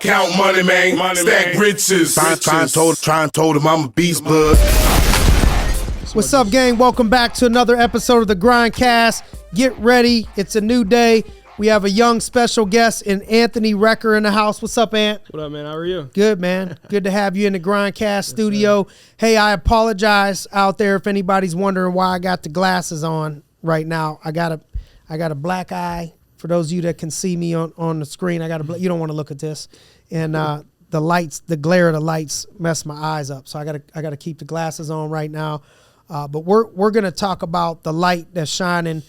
Count money, man. Stack riches. Try and told him I'm a beast bud. What's up, gang? Welcome back to another episode of the GRINDcast. Get ready. It's a new day. We have a young special guest in Anthony Recker in the house. What's up, Ant? What up, man? How are you? Good, man. Good to have you in the GRINDcast studio. Hey, I apologize out there if anybody's wondering why I got the glasses on right now. I got a black eye. For those of you that can see me on the screen, you don't want to look at this. And the lights, the glare of the lights mess my eyes up. So I gotta keep the glasses on right now. But we're gonna talk about the light that's shining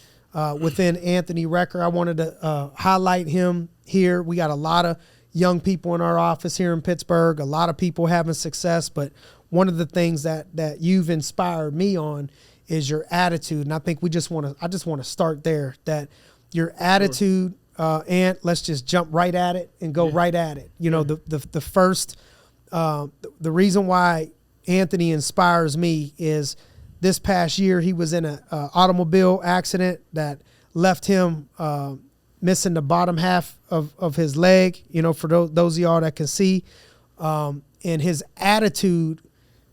within Anthony Recker. I wanted to highlight him here. We got a lot of young people in our office here in Pittsburgh, a lot of people having success, but one of the things that you've inspired me on is your attitude. And I think I just want to start there, that your attitude, and let's just jump right at it and go right at it. You know, the first, the reason why Anthony inspires me is this past year he was in an automobile accident that left him missing the bottom half of his leg, you know, for those of y'all that can see. And his attitude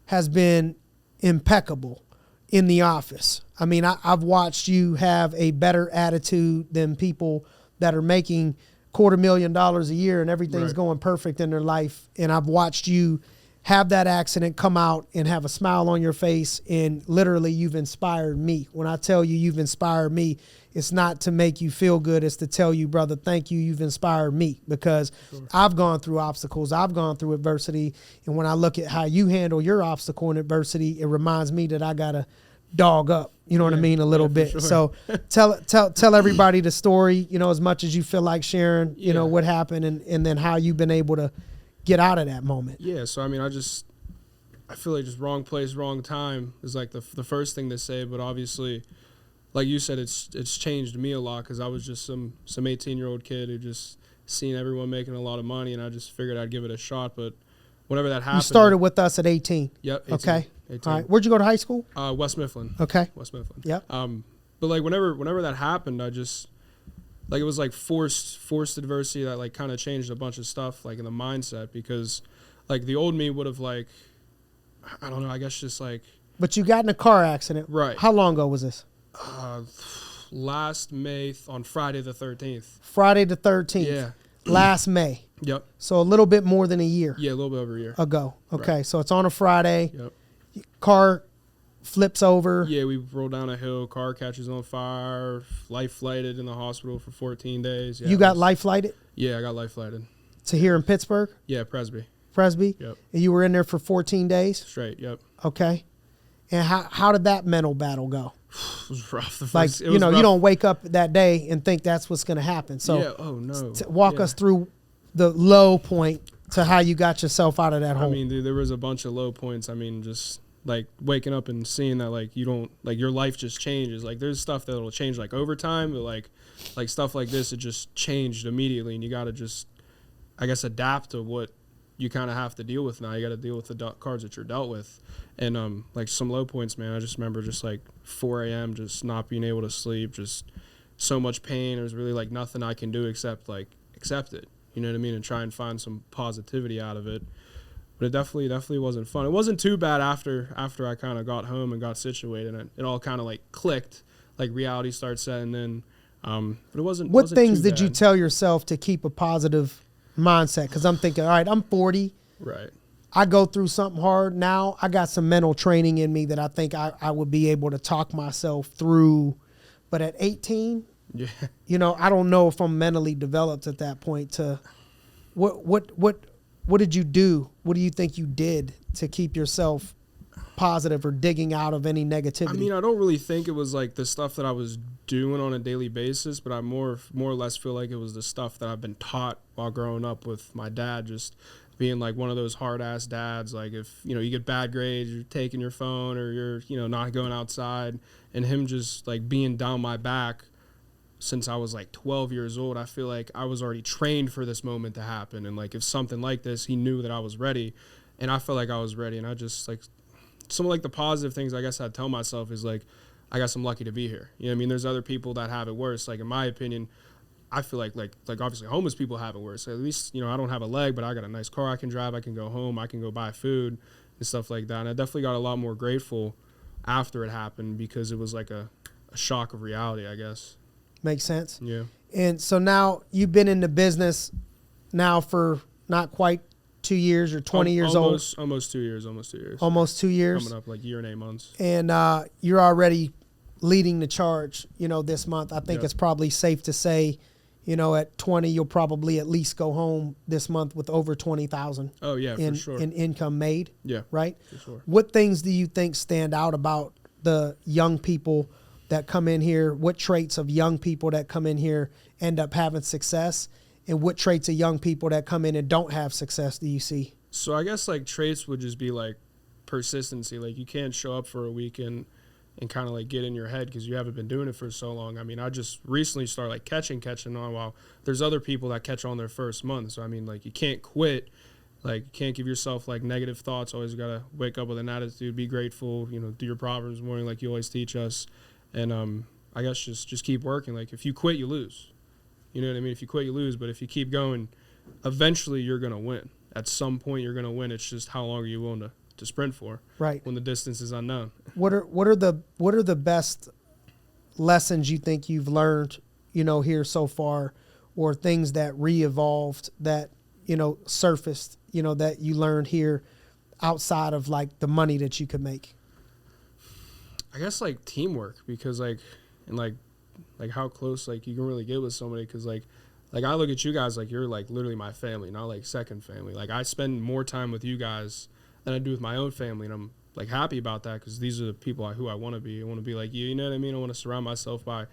has been impeccable in the office. I mean, I've watched you have a better attitude than people that are making $250,000 a year and everything's going perfect in their life. And I've watched you have that accident, come out and have a smile on your face, and literally you've inspired me. When I tell you you've inspired me, it's not to make you feel good. It's to tell you, brother, thank you. You've inspired me, because I've gone through obstacles. I've gone through adversity. And when I look at how you handle your obstacle and adversity, it reminds me that I got to dog up, you know what I mean, a little bit. Sure. So tell everybody the story, you know, as much as you feel like sharing, you know, what happened and then how you've been able to get out of that moment. Yeah, so I mean, I feel like just wrong place, wrong time is like the first thing to say, but obviously, like you said, it's changed me a lot, because I was just some 18-year-old kid who just seen everyone making a lot of money, and I just figured I'd give it a shot. But whenever that happened, you started with us at 18. Yep. 18, okay. 18. All right. Where'd you go to high school? West Mifflin. Okay. West Mifflin. Yep. But like whenever that happened, I just, like, it was like forced adversity that like kind of changed a bunch of stuff, like in the mindset, because like the old me would have, like, I don't know, I guess just like. But you got in a car accident. Right. How long ago was this? Last May, on Friday the 13th. Friday the 13th. Yeah. Last May. Yep. So a little bit more than a year. Yeah, a little bit over a year ago. Okay. Right. So it's on a Friday. Yep. Car flips over. Yeah, we rolled down a hill, car catches on fire, life flighted in the hospital for 14 days. Yeah, you got life flighted? Yeah, I got life flighted. To here in Pittsburgh? Yeah, Presby. Yep. And you were in there for 14 days? Straight, yep. Okay. And how did that mental battle go? It was rough. Like, you know, you don't wake up that day and think that's what's going to happen. So yeah, oh no. Walk us through the low point to how you got yourself out of that hole. I mean, dude, there was a bunch of low points. I mean, just like waking up and seeing that, like, you don't, like, your life just changes. Like, there's stuff that'll change like over time, but like stuff like this, it just changed immediately, and you got to just, I guess, adapt to what you kind of have to deal with now. You got to deal with the cards that you're dealt with. And like some low points, man, I just remember just like 4 a.m. just not being able to sleep, just so much pain. There was really like nothing I can do except like accept it, you know what I mean, and try and find some positivity out of it. But it definitely wasn't fun. It wasn't too bad after I kind of got home and got situated, and it all kind of like clicked, like reality starts setting in. But it wasn't. What wasn't things too did you bad. tell yourself to keep a positive mindset? Because I'm thinking, all right, I'm 40. Right. I go through something hard now. I got some mental training in me that I think I would be able to talk myself through. But at 18, yeah, you know, I don't know if I'm mentally developed at that point. To what did you do? What do you think you did to keep yourself positive or digging out of any negativity? I mean, I don't really think it was like the stuff that I was doing on a daily basis, but I more or less feel like it was the stuff that I've been taught while growing up with my dad, just being like one of those hard-ass dads. Like, if, you know, you get bad grades, you're taking your phone, or you're, you know, not going outside, and him just like being down my back since I was like 12 years old. I feel like I was already trained for this moment to happen, and like if something like this, he knew that I was ready, and I felt like I was ready. And I just, like, some of like the positive things I guess I'd tell myself is like, I guess I'm lucky to be here. You know what I mean? There's other people that have it worse. Like, in my opinion, I feel like obviously homeless people have it worse. At least, I don't have a leg, but I got a nice car I can drive. I can go home. I can go buy food and stuff like that. And I definitely got a lot more grateful after it happened because it was like a shock of reality, I guess. Makes sense. Yeah. And so now you've been in the business now for not quite 2 years. You're 20 years old. Almost 2 years. Almost 2 years. Coming up like year and 8 months. And you're already leading the charge, this month. I think it's probably safe to say, at 20, you'll probably at least go home this month with over 20,000. Oh yeah, for sure. In income made. Yeah. Right? For sure. What things do you think stand out about the young people that come in here? What traits of young people that come in here end up having success? And what traits of young people that come in and don't have success do you see? So I guess like traits would just be like persistency. Like you can't show up for a weekend and kind of like get in your head because you haven't been doing it for so long. I mean, I just recently started like catching on while there's other people that catch on their first month. So I mean, like you can't quit. Like you can't give yourself like negative thoughts. Always got to wake up with an attitude, be grateful, do your Proverbs morning like you always teach us. And I guess just keep working. Like if you quit, you lose. You know what I mean? If you quit, you lose. But if you keep going, eventually you're going to win. At some point you're going to win. It's just how long are you willing to sprint for? Right. When the distance is unknown. What are the best lessons you think you've learned, here so far, or things that re-evolved that, surfaced, that you learned here outside of like the money that you could make? I guess like teamwork, because like how close like you can really get with somebody, because like I look at you guys like you're like literally my family, not like second family. Like I spend more time with you guys than I do with my own family, and I'm like happy about that because these are the people who I want to be. I want to be like you know what I mean? I want to surround myself by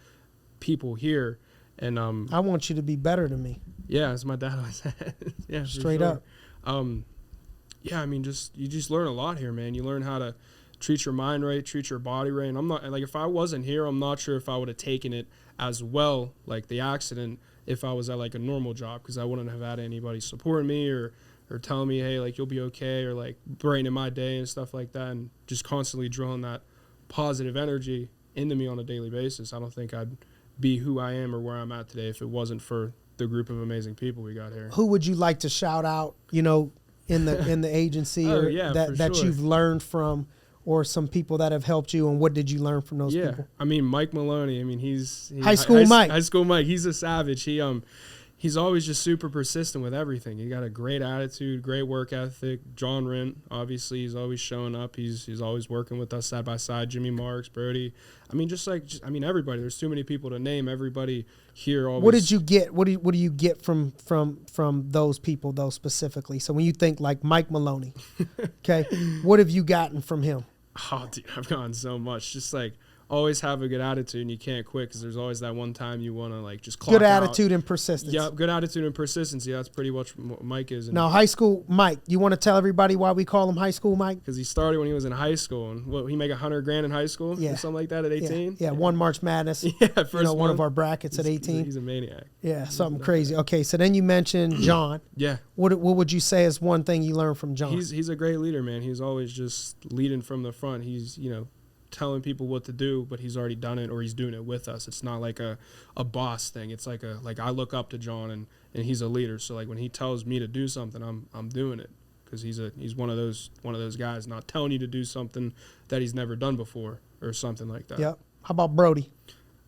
people here, and I want you to be better than me. Yeah, as my dad always said. Yeah, straight up. Yeah, I mean, you just learn a lot here, man. You learn how to treat your mind right, treat your body right. And I'm not like, if I wasn't here, I'm not sure if I would have taken it as well, like the accident, if I was at like a normal job, because I wouldn't have had anybody supporting me or telling me, hey, like you'll be okay, or like brightening my day and stuff like that, and just constantly drilling that positive energy into me on a daily basis. I don't think I'd be who I am or where I'm at today if it wasn't for the group of amazing people we got here. Who would you like to shout out, in the agency that sure. you've learned from, or some people that have helped you, and what did you learn from those people? I mean, Mike Maloney. I mean, he's High School Mike. High School Mike. He's a savage. He's always just super persistent with everything. He got a great attitude, great work ethic. G.R.I.N., obviously, he's always showing up. He's always working with us side by side. Jimmy Marks, Brody. I mean, everybody. There's too many people to name. Everybody here always. What did you get? What do you get from those people though specifically? So when you think like Mike Maloney, okay, what have you gotten from him? Oh, dude, I've gotten so much. Just like always have a good attitude, and you can't quit because there's always that one time you want to like just clock good out. Attitude and persistence. Yeah, good attitude and persistency. That's pretty much what Mike is. Now, High School Mike, you want to tell everybody why we call him High School Mike? Because he started when he was in high school, and he make $100,000 in high school, or something like that at 18. Yeah, won March Madness. Yeah, first one of our brackets at 18. He's a maniac. Yeah, something crazy. Okay, so then you mentioned John. Yeah. What would you say is one thing you learned from John? He's a great leader, man. He's always just leading from the front. He's telling people what to do, but he's already done it, or he's doing it with us. It's not like a boss thing. It's like I look up to John, and he's a leader. So like when he tells me to do something, I'm doing it, because he's one of those guys, not telling you to do something that he's never done before or something like that. Yep. How about Brody?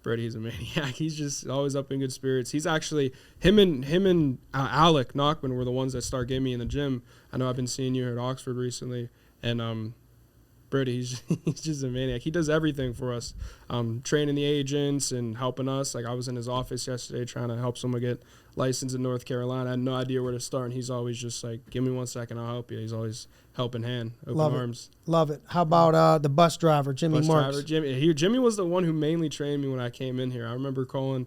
Brody is a maniac. He's just always up in good spirits. He's actually him and Alec Knockman were the ones that started getting me in the gym. I know I've been seeing you here at Oxford recently, and Brody, he's just a maniac. He does everything for us, training the agents and helping us. Like I was in his office yesterday trying to help someone get licensed in North Carolina. I had no idea where to start, and he's always just like, give me 1 second, I'll help you. He's always helping hand, open arms. Love it. How about the bus driver, Jimmy Marks? Jimmy was the one who mainly trained me when I came in here. I remember calling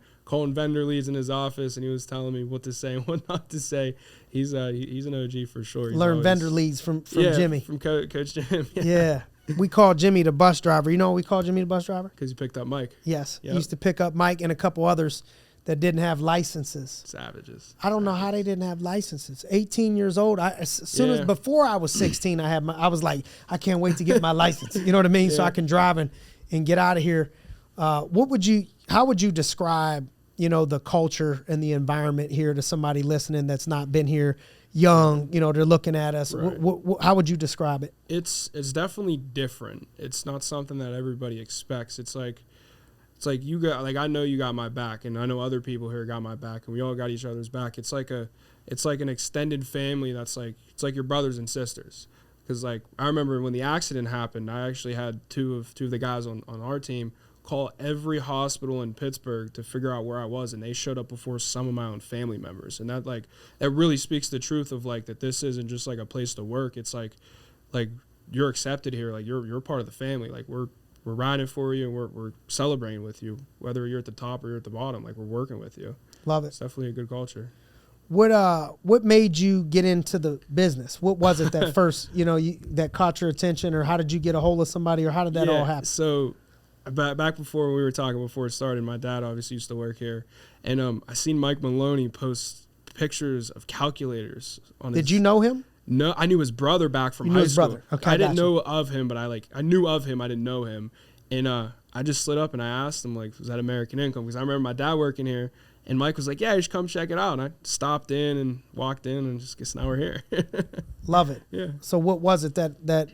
vendor leads in his office, and he was telling me what to say and what not to say. He's an OG for sure. Learn vendor leads from Jimmy. From Coach Jim. Yeah. We call Jimmy the bus driver. You know why we call Jimmy the bus driver? Because he picked up Mike. Yes. Yep. He used to pick up Mike and a couple others that didn't have licenses. Savages. I don't know how they didn't have licenses. 18 years old. As before I was 16, I was like, I can't wait to get my license. You know what I mean? Yeah. So I can drive and get out of here. How would you describe the culture and the environment here to somebody listening that's not been here, young, they're looking at us. Right. How would you describe it? It's definitely different. It's not something that everybody expects. It's like you got, like, I know you got my back, and I know other people here got my back, and we all got each other's back. It's like an extended family it's like your brothers and sisters. Because, like, I remember when the accident happened, I actually had two of the guys on our team call every hospital in Pittsburgh to figure out where I was, and they showed up before some of my own family members. And that really speaks the truth of, like, that this isn't just like a place to work. It's like you're accepted here, like you're part of the family. Like, we're riding for you, and we're celebrating with you, whether you're at the top or you're at the bottom. Like, we're working with you. Love it. It's definitely a good culture. What made you get into the business? What was it that first, that caught your attention, or how did you get a hold of somebody, or how did that all happen? So back before we were talking, before it started, my dad obviously used to work here, and I seen Mike Maloney post pictures of calculators on his. Did you know him? No, I knew his brother back from high his school. brother. Okay, I didn't know of him, but I knew of him. I didn't know him, and I just slid up and I asked him, like, was that American Income? Because I remember my dad working here. And Mike was like, yeah, you should come check it out. And I stopped in and walked in, and just guess now we're here. Love it. Yeah. So what was it that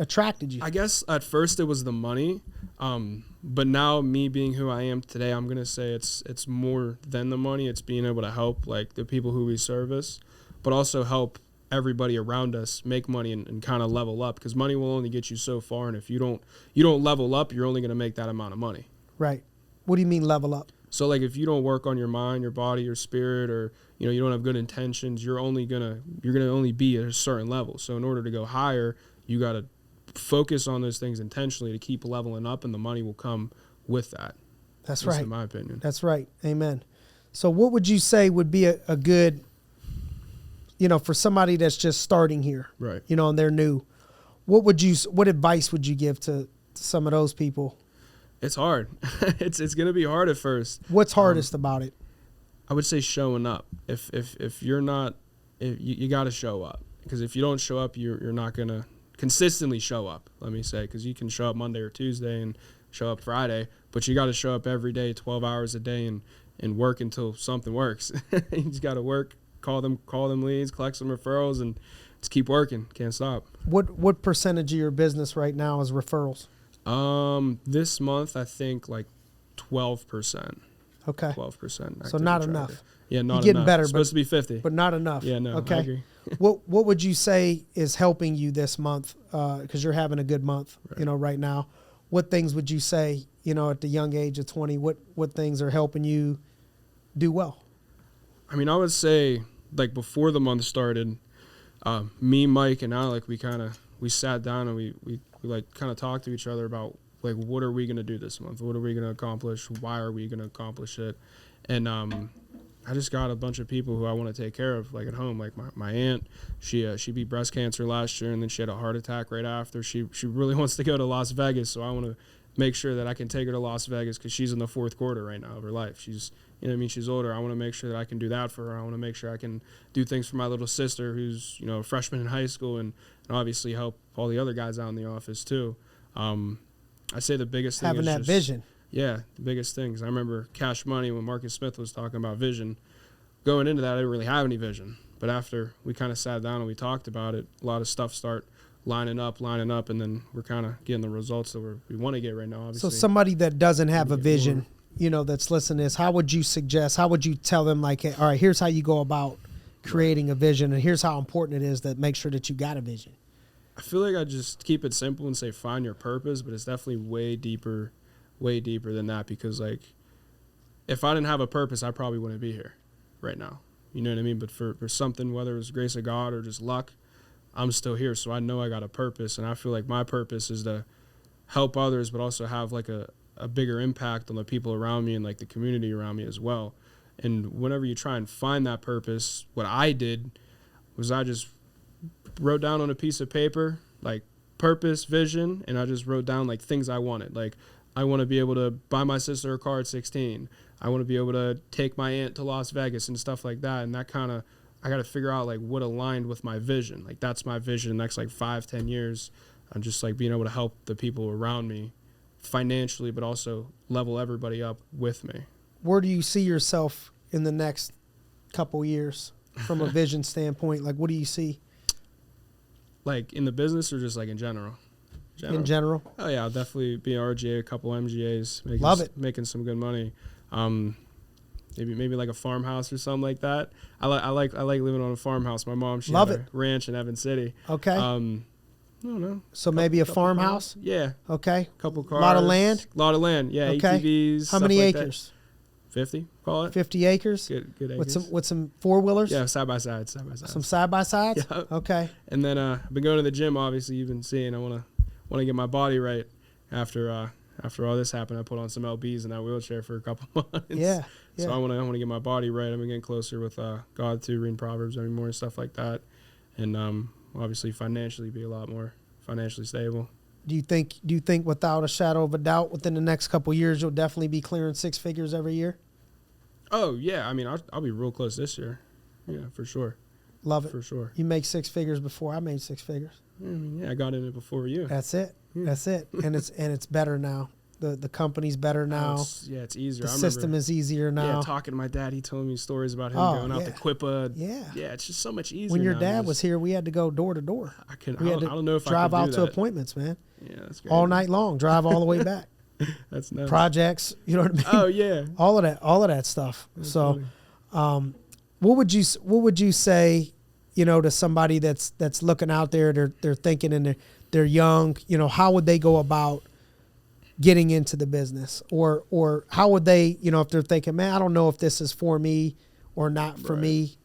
attracted you? I guess at first it was the money. But now, me being who I am today, I'm going to say it's more than the money. It's being able to help, like, the people who we service, but also help everybody around us make money and kind of level up, because money will only get you so far. And if you don't level up, you're only going to make that amount of money. Right. What do you mean level up? So, like, if you don't work on your mind, your body, your spirit, or, you don't have good intentions, you're gonna only be at a certain level. So in order to go higher, you got to focus on those things intentionally to keep leveling up, and the money will come with that. That's right. In my opinion. That's right. Amen. So what would you say would be a good, for somebody that's just starting here, Right. And they're new, what advice would you give to some of those people? It's hard. It's gonna be hard at first. What's hardest about it? I would say showing up. If you're not, you got to show up, because if you don't show up, you're not gonna consistently show up. Let me say, because you can show up Monday or Tuesday and show up Friday, but you got to show up every day, 12 hours a day, and work until something works. You just got to work, call them leads, collect some referrals, and just keep working. Can't stop. What percentage of your business right now is referrals? This month I think like 12%. Okay. 12%. So not enough. Yeah, not enough. You're getting better, It's supposed to be 50. But not enough. Yeah, no. Okay. I agree. What would you say is helping you this month? Because you're having a good month, Right. Right now. What things would you say, at the young age of 20? What things are helping you do well? I mean, I would say, like, before the month started, me, Mike, and Alec, we sat down and we like kind of talked to each other about, like, what are we going to do this month? What are we going to accomplish? Why are we going to accomplish it? And I just got a bunch of people who I want to take care of, like, at home. Like my aunt, she beat breast cancer last year, and then she had a heart attack right after. She really wants to go to Las Vegas, so I want to make sure that I can take her to Las Vegas, because she's in the fourth quarter right now of her life. She's, she's older. I want to make sure that I can do that for her. I want to make sure I can do things for my little sister, who's, a freshman in high school, and obviously help all the other guys out in the office too. I say the biggest thing Having is that just, vision. Yeah, the biggest things. I remember Cash Money, when Marcus Smith was talking about vision. Going into that, I didn't really have any vision. But after we kind of sat down and we talked about it, a lot of stuff start lining up, and then we're kind of getting the results that we want to get right now, obviously. So somebody that doesn't have a vision, that's listening to this, how would you tell them, like, all right, here's how you go about creating a vision, and here's how important it is to make sure that you got a vision? I feel like I just keep it simple and say find your purpose, but it's definitely way deeper than that, because, like, if I didn't have a purpose, I probably wouldn't be here right now. You know what I mean? But for something, whether it's grace of God or just luck, I'm still here. So I know I got a purpose, and I feel like my purpose is to help others, but also have, like, a bigger impact on the people around me and, like, the community around me as well. And whenever you try and find that purpose, what I did was I just wrote down on a piece of paper, like, purpose, vision, and I just wrote down, like, things I wanted. Like, I want to be able to buy my sister a car at 16. I want to be able to take my aunt to Las Vegas and stuff like that. And that kind of, I got to figure out, like, what aligned with my vision. Like, that's my vision the next, like, 5-10 years. I'm just, like, being able to help the people around me financially, but also level everybody up with me. where do you see yourself in the next couple years from a vision standpoint? Like, what do you see? Like in the business or just like in general? In general? Oh yeah, I'll definitely be an RGA, a couple MGAs, making some good money. Maybe like a farmhouse or something like that. I like living on a farmhouse. My mom, she had a ranch in Evans City. Okay. I don't know. So maybe a farmhouse? Yeah. Okay. Couple cars. A lot of land? A lot of land. Yeah. Okay. ATVs. How many like acres? That. 50, call it. 50 acres? Good acres. With some four-wheelers? Yeah, side by side. Some side-by-sides? Yeah. Okay. And then I've been going to the gym, obviously you've been seeing. I want to get my body right after all this happened. I put on some LBs in that wheelchair for a couple months. Yeah. So I want to get my body right. I'm getting closer with God through reading Proverbs anymore and stuff like that. And obviously financially be a lot more financially stable. Do you think without a shadow of a doubt within the next couple of years you'll definitely be clearing 6 figures every year? Oh yeah, I mean I'll be real close this year. Yeah, for sure. Love it. For sure. You make 6 figures before I made 6 figures. I got in it before you. That's it. That's it. And it's better now. The company's better now. It's easier. The system is easier now. Yeah, talking to my dad, he told me stories about him going out to Quippa. Yeah. Yeah, it's just so much easier. When your now. dad was here, we had to go door to door. I don't know if drive I could out do to that. appointments, man. Yeah, that's great. All night long, drive all the way back. That's nice. Projects, you know what I mean? Oh yeah. All of that stuff. That's so, what would you say, to somebody that's looking out there, they're thinking and they're young, how would they go about getting into the business, or how would they, if they're thinking, man, I don't know if this is for me or not for me,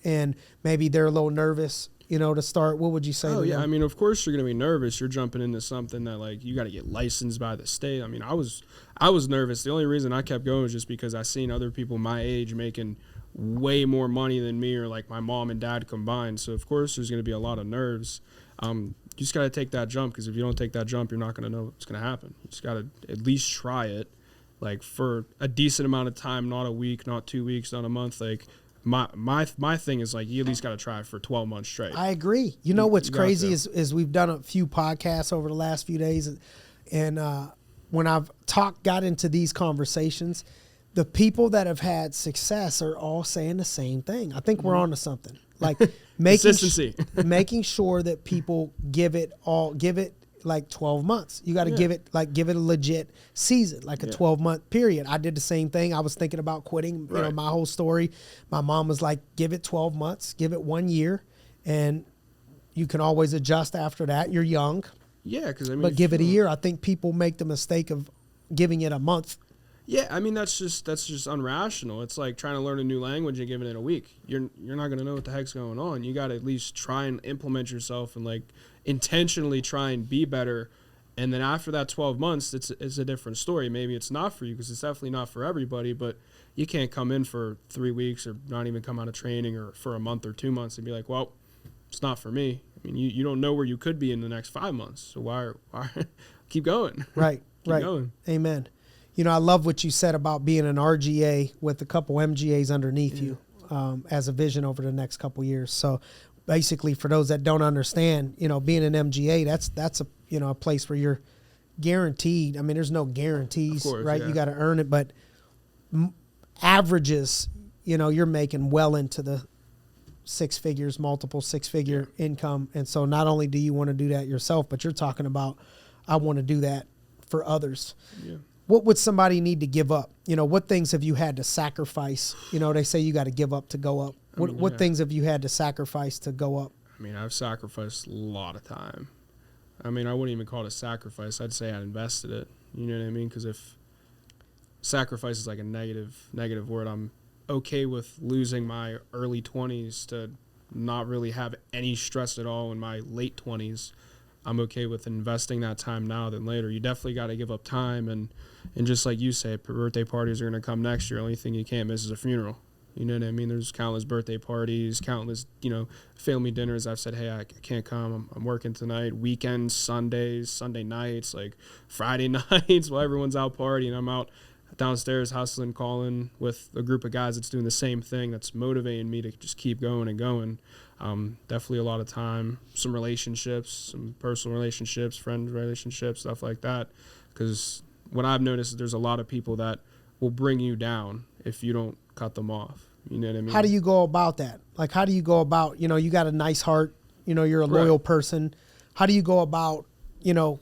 and maybe they're a little nervous, to start, what would you say to them? I mean, of course you're going to be nervous. You're jumping into something that like you got to get licensed by the state. I mean, I was nervous. The only reason I kept going was just because I seen other people my age making way more money than me, or like my mom and dad combined. So of course there's going to be a lot of nerves. You just got to take that jump, because if you don't take that jump, you're not going to know what's going to happen. You just got to at least try it, like for a decent amount of time, not a week, not 2 weeks, not a month. Like my thing is like you at least got to try it for 12 months straight. I agree. What's crazy is we've done a few podcasts over the last few days, and when I've got into these conversations, the people that have had success are all saying the same thing. I think we're on to something. Like making sure that people give it like 12 months. You got to give it a legit season, like a 12-month period. I did the same thing. I was thinking about quitting, my whole story. My mom was like, give it 12 months, give it 1 year, and you can always adjust after that. You're young. Yeah, but give it a year. I think people make the mistake of giving it a month. Yeah, I mean that's just unrational. It's like trying to learn a new language and giving it a week. You're not gonna know what the heck's going on. You got to at least try and implement yourself and like intentionally try and be better. And then after that 12 months, it's a different story. Maybe it's not for you, because it's definitely not for everybody. But you can't come in for 3 weeks or not even come out of training or for a month or 2 months and be like, well, it's not for me. I mean, you don't know where you could be in the next 5 months. So why keep going? Right. Keep going. Amen. I love what you said about being an RGA with a couple MGAs underneath you as a vision over the next couple years. So basically, for those that don't understand, being an MGA, that's a place where you're guaranteed. I mean, there's no guarantees, course, right? yeah. You got to earn it, but averages, you're making well into the 6 figures, multiple 6-figure income. And so not only do you want to do that yourself, but you're talking about, I want to do that for others. Yeah. What would somebody need to give up? What things have you had to sacrifice? They say you got to give up to go up. What things have you had to sacrifice to go up? I mean, I've sacrificed a lot of time. I mean, I wouldn't even call it a sacrifice. I'd say I invested it. You know what I mean? Because if sacrifice is like a negative word, I'm okay with losing my early 20s to not really have any stress at all in my late 20s. I'm okay with investing that time now than later. You definitely got to give up time, and just like you say, birthday parties are going to come next year. Only thing you can't miss is a funeral. You know what I mean? There's countless birthday parties, countless, family dinners. I've said, hey, I can't come. I'm working tonight. Weekends, Sundays, Sunday nights, like Friday nights while everyone's out partying. I'm out downstairs hustling, calling with a group of guys that's doing the same thing, that's motivating me to just keep going and going. Definitely a lot of time, some relationships, some personal relationships, friend relationships, stuff like that. Because what I've noticed is there's a lot of people that will bring you down if you don't cut them off. You know what I mean? How do you go about that? Like, how do you go about, you got a nice heart, you're a loyal person. How do you go about,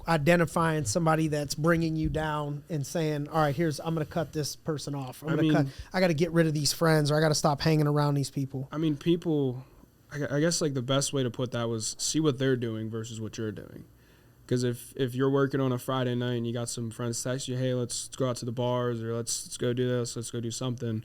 identifying somebody that's bringing you down and saying, all right, I'm going to cut this person off. I got to get rid of these friends, or I got to stop hanging around these people. I mean, people, I guess like the best way to put that was see what they're doing versus what you're doing. Because if you're working on a Friday night and you got some friends text you, hey, let's go out to the bars, or let's go do this, let's go do something,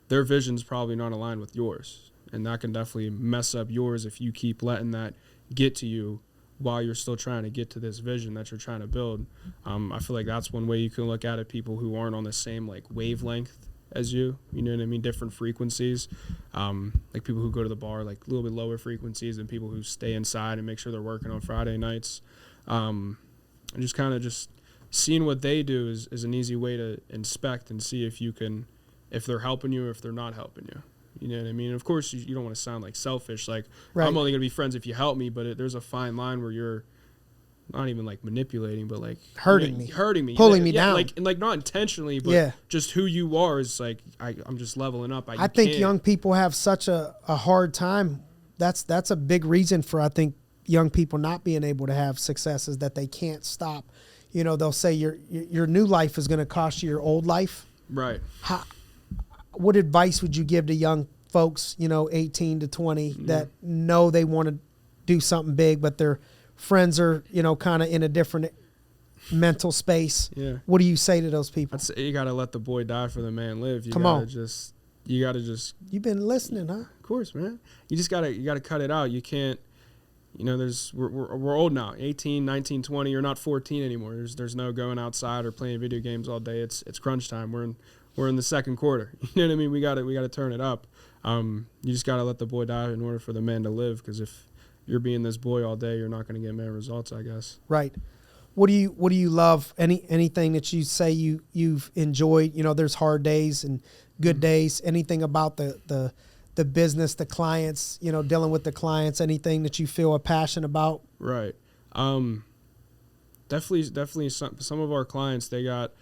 their vision's probably not aligned with yours. And that can definitely mess up yours if you keep letting that get to you while you're still trying to get to this vision that you're trying to build. I feel like that's one way you can look at it, people who aren't on the same like wavelength as you know what I mean, different frequencies. Like people who go to the bar, like a little bit lower frequencies than people who stay inside and make sure they're working on Friday nights. And just kind of just seeing what they do is an easy way to inspect and see if they're helping you or if they're not helping you. You know what I mean? Of course, you don't want to sound like selfish, like I'm only going to be friends if you help me, but there's a fine line where you're not even like manipulating, but like hurting me, pulling me down. Like not intentionally, but just who you are is like, I'm just leveling up. I think young people have such a hard time. That's a big reason for, I think, young people not being able to have success, is that they can't stop. They'll say your new life is going to cost you your old life. Right. What advice would you give to young folks, 18 to 20 that know they want to do something big, but their friends are, kind of in a different mental space? Yeah. What do you say to those people? I'd say you got to let the boy die for the man live. You Come gotta on. You got to just. You've been listening, huh? Of course, man. You got to cut it out. You can't. We're old now, 18, 19, 20. You're not 14 anymore. There's no going outside or playing video games all day. It's crunch time. We're in the second quarter. You know what I mean? We got to turn it up. You just got to let the boy die in order for the man to live. Because if you're being this boy all day, you're not going to get man results, I guess. Right. What do you love? Anything that you say you've enjoyed? There's hard days and good days. Anything about the business, the clients, dealing with the clients, anything that you feel a passion about? Right. Definitely some of our clients, they got,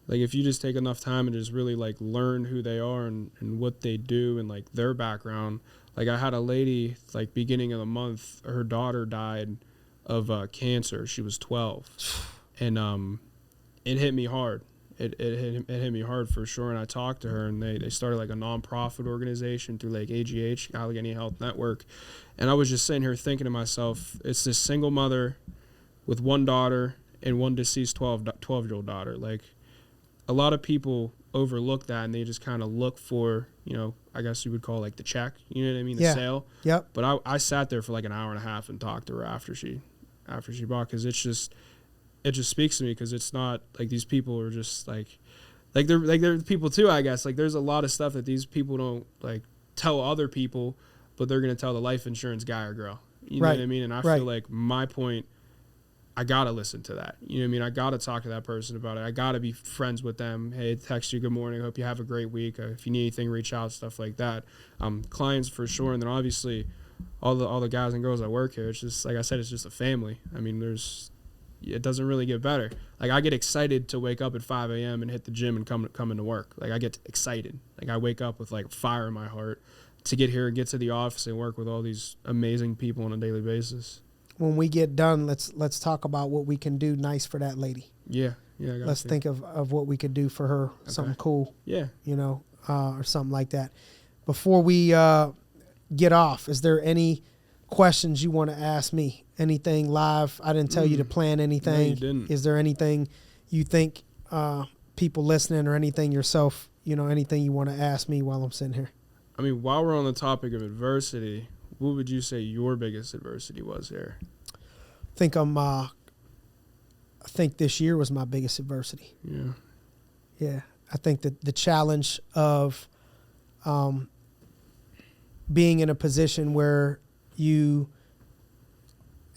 like, if you just take enough time and just really like learn who they are and what they do and like their background. Like I had a lady, like beginning of the month, her daughter died of cancer. She was 12 and it hit me hard. It hit me hard for sure. And I talked to her, and they started like a nonprofit organization through like AGH, Allegheny Health Network. And I was just sitting here thinking to myself, it's this single mother with one daughter and one deceased 12-year-old daughter. Like a lot of people overlook that, and they just kind of look for, I guess you would call like the check, you know what I mean? The sale. Yep. But I sat there for like an hour and a half and talked to her after she bought, because it just speaks to me, because it's not like these people are just like they're people too, I guess. Like there's a lot of stuff that these people don't like tell other people, but they're going to tell the life insurance guy or girl. You know what I mean? And I feel like my point, I got to listen to that. You know what I mean? I got to talk to that person about it. I got to be friends with them. Hey, text you, good morning. Hope you have a great week. If you need anything, reach out, stuff like that. Clients for sure. And then obviously all the guys and girls that work here, it's just, like I said, it's just a family. I mean, it doesn't really get better. Like I get excited to wake up at 5 a.m. and hit the gym and come into work. Like I get excited. Like I wake up with like fire in my heart to get here and get to the office and work with all these amazing people on a daily basis. When we get done, let's talk about what we can do nice for that lady. Yeah. Let's think of what we could do for her. Okay. Something cool. Yeah. Or something like that. Before we get off, is there any questions you want to ask me? Anything live? I didn't tell you to plan anything. No, you didn't. Is there anything you think people listening, or anything yourself, anything you want to ask me while I'm sitting here? I mean, while we're on the topic of adversity, what would you say your biggest adversity was here? I think this year was my biggest adversity. Yeah. Yeah. I think that the challenge of being in a position where you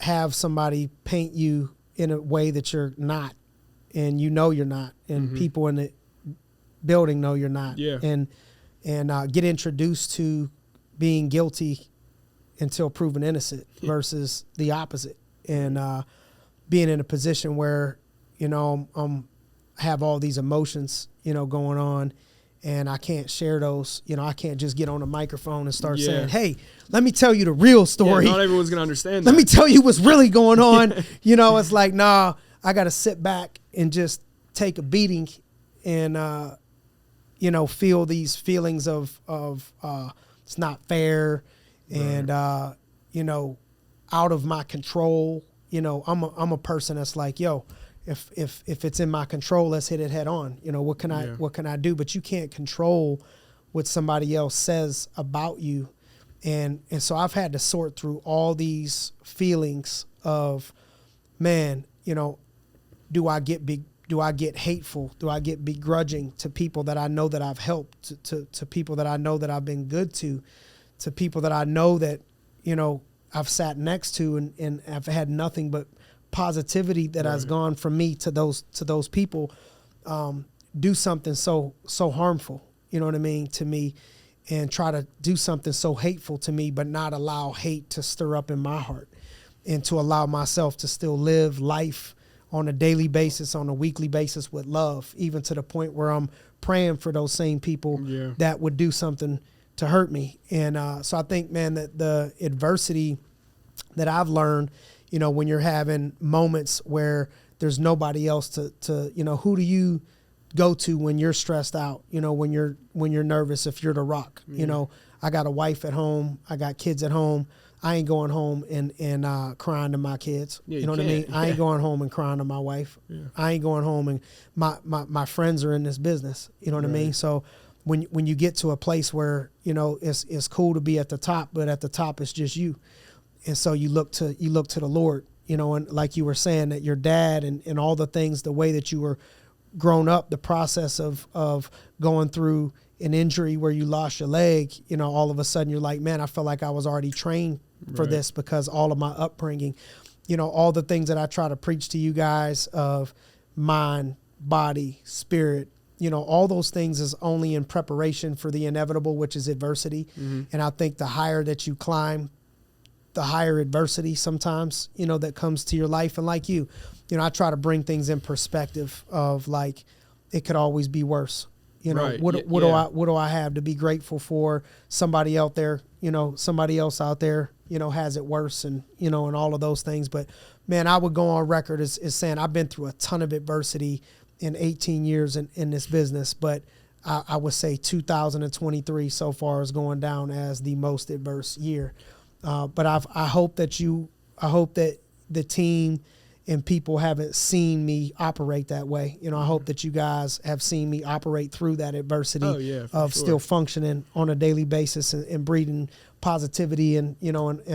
have somebody paint you in a way that you're not, and you're not, and people in the building know you're not. Yeah. And get introduced to being guilty until proven innocent versus the opposite. And being in a position where, I'm have all these emotions, going on, and I can't share those. I can't just get on a microphone and start saying, hey, let me tell you the real story. Not everyone's going to understand that. Let me tell you what's really going on. It's like, nah, I got to sit back and just take a beating and, feel these feelings of it's not fair and, out of my control. I'm a person that's like, yo, if it's in my control, let's hit it head on. What can I do? But you can't control what somebody else says about you. And so I've had to sort through all these feelings of, man, do I get hateful? Do I get begrudging to people that I know that I've helped, to people that I know that I've been good to people that I know that, I've sat next to and I've had nothing but positivity that has gone from me to those people, do something so harmful, to me, and try to do something so hateful to me, but not allow hate to stir up in my heart, and to allow myself to still live life on a daily basis, on a weekly basis with love, even to the point where I'm praying for those same people that would do something to hurt me. And so I think, man, that the adversity that I've learned, when you're having moments where there's nobody else to who do you go to when you're stressed out, when you're nervous, if you're the rock, I got a wife at home, I got kids at home. I ain't going home and crying to my kids. Yeah, you know what I mean? I ain't going home and crying to my wife. Yeah. I ain't going home and my friends are in this business. You know what I mean? So when you get to a place where, it's cool to be at the top, but at the top it's just you. And so you look to the Lord, and like you were saying, that your dad and all the things, the way that you were grown up, the process of going through an injury where you lost your leg, all of a sudden you're like, man, I felt like I was already trained for this because all of my upbringing, all the things that I try to preach to you guys of mind, body, spirit, all those things is only in preparation for the inevitable, which is adversity. Mm-hmm. And I think the higher that you climb, the higher adversity sometimes, that comes to your life. And like you, I try to bring things in perspective of like, it could always be worse. What do I have to be grateful for? Somebody out there, somebody else out there, has it worse, and and all of those things. But man, I would go on record as saying I've been through a ton of adversity in 18 years in this business, but I would say 2023 so far is going down as the most adverse year. But I hope that the team and people haven't seen me operate that way. I hope that you guys have seen me operate through that adversity of still functioning on a daily basis and breeding positivity and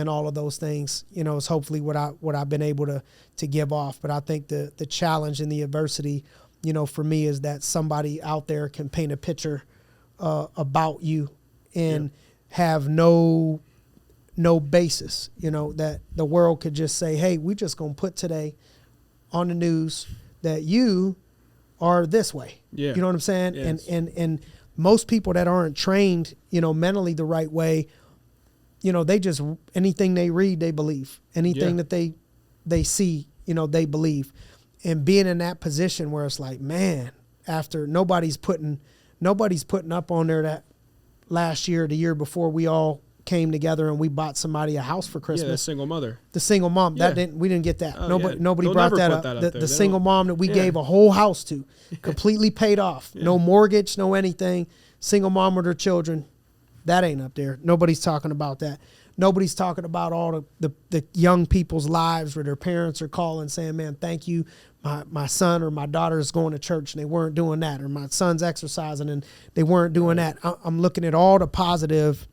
all of those things, is hopefully what I've been able to give off. But I think the challenge and the adversity, for me, is that somebody out there can paint a picture about you and have no basis, that the world could just say, hey, we just going to put today on the news that you are this way. Yeah. You know what I'm saying? Yes. And most people that aren't trained, mentally the right way, they just, anything they read, they believe. Anything that they see, they believe. And being in that position where it's like, man, after nobody's putting up on there that last year, the year before, we all came together and we bought somebody a house for Christmas. Yeah, the single mother. The single mom. Yeah. We didn't get that. Oh, nobody They'll brought that put up. The single mom that we gave a whole house to, completely paid off. No mortgage, no anything. Single mom with her children. That ain't up there. Nobody's talking about that. Nobody's talking about all the young people's lives where their parents are calling saying, man, thank you. My son or my daughter is going to church and they weren't doing that. Or my son's exercising and they weren't doing that. I'm looking at all the positive.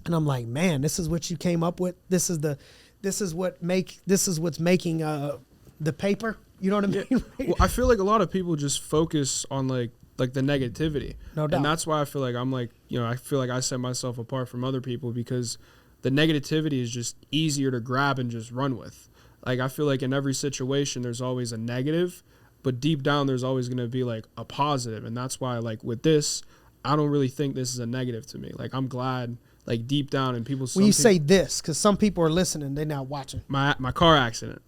And I'm like, man, this is what you came up with. This is what's making the paper. You know what I mean? Yeah. Well, I feel like a lot of people just focus on like the negativity. No doubt. And that's why I feel like I'm like, I feel like I set myself apart from other people because the negativity is just easier to grab and just run with. Like, I feel like in every situation, there's always a negative, but deep down, there's always going to be like a positive. And that's why, like with this, I don't really think this is a negative to me. Like, I'm glad like deep down, and people. When you say this, because some people are listening, they're not watching. My car accident,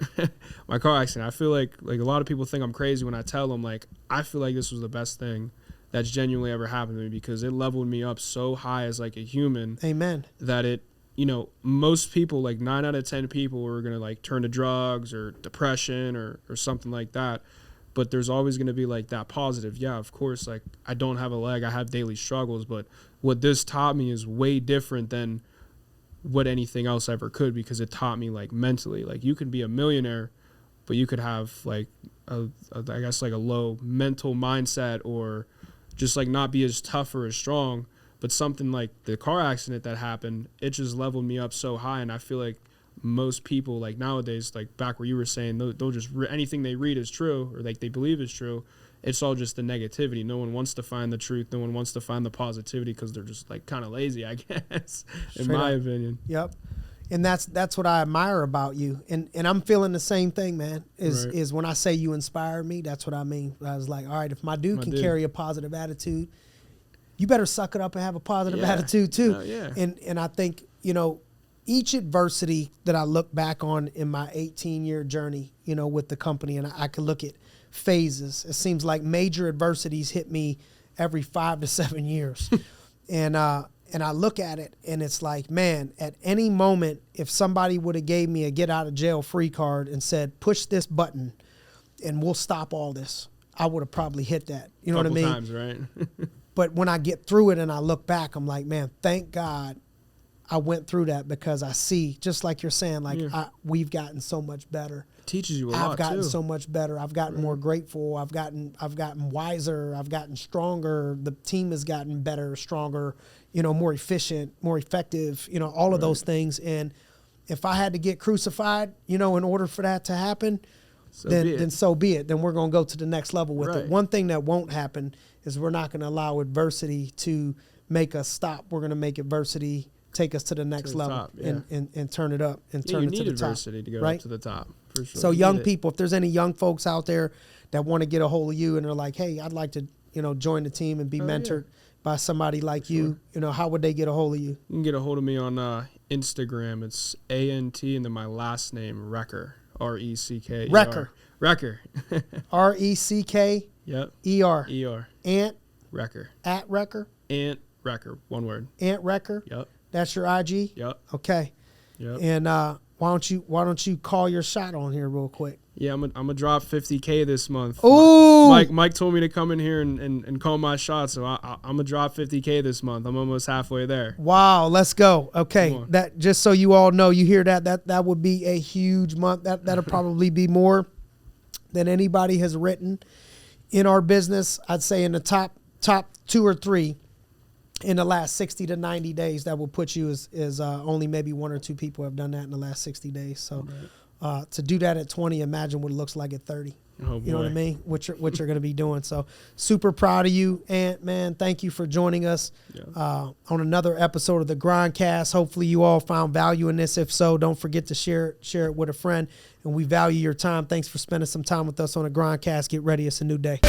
my car accident. I feel like a lot of people think I'm crazy when I tell them like I feel like this was the best thing that's genuinely ever happened to me, because it leveled me up so high as like a human. Amen. That it, most people, like 9 out of 10 people are gonna like turn to drugs or depression or something like that. But there's always going to be like that positive. Yeah, of course, like I don't have a leg. I have daily struggles. But what this taught me is way different than what anything else ever could, because it taught me like mentally, like you can be a millionaire, but you could have like I guess like a low mental mindset, or just like not be as tough or as strong. But something like the car accident that happened, it just leveled me up so high. And I feel like most people like nowadays, like back where you were saying, they'll just anything they read is true, or like they believe is true. It's all just the negativity. No one wants to find the truth. No one wants to find the positivity, because they're just like kind of lazy, I guess, in my opinion. Yep. And that's what I admire about you. And I'm feeling the same thing, man, is when I say you inspire me, that's what I mean. I was like, all right, if my dude can carry a positive attitude, you better suck it up and have a positive attitude too. And I think, each adversity that I look back on in my 18-year journey, with the company, and I can look at phases. It seems like major adversities hit me every 5 to 7 years. And I look at it and it's like, man, at any moment, if somebody would have gave me a get out of jail free card and said, push this button and we'll stop all this, I would have probably hit that. You know what I mean? Times, right? But when I get through it and I look back, I'm like, man, thank God I went through that, because I see, just like you're saying, like we've gotten so much better. It teaches you a lot. I've gotten too. so much better. I've gotten more grateful. I've gotten wiser. I've gotten stronger. The team has gotten better, stronger, more efficient, more effective, all of those things. And if I had to get crucified, in order for that to happen, then so be it. Then we're going to go to the next level with it. One thing that won't happen is we're not going to allow adversity to make us stop. We're going to make adversity take us to the next level and turn it up and turn it to the top. You need adversity to go up to the top, for sure. So young people, if there's any young folks out there that want to get a hold of you and they're like, hey, I'd like to, join the team and be mentored by somebody like you, how would they get a hold of you? You can get a hold of me on Instagram. It's ANT and then my last name, Recker, RECK. Recker. Recker. RECK. Yep. ER. Ant. Recker. At Recker. Ant Recker. One word. Ant Recker. Yep. That's your IG? Yep. Okay. Yep. And why don't you call your shot on here real quick? Yeah, I'm gonna drop $50K this month. Ooh. Mike told me to come in here and call my shot, so I'm gonna drop $50K this month. I'm almost halfway there. Wow, let's go. Okay, that just so you all know, you hear that would be a huge month. That'll probably be more than anybody has written in our business. I'd say in the top 2 or 3 in the last 60 to 90 days. That will put you as only maybe 1 or 2 people have done that in the last 60 days. So to do that at 20, imagine what it looks like at 30. Oh, you know what I mean? What you're going to be doing. So super proud of you, Ant, man. Thank you for joining us on another episode of the GRINDcast. Hopefully you all found value in this. If so, don't forget to share it with a friend. And we value your time. Thanks for spending some time with us on the GRINDcast. Get ready. It's a new day.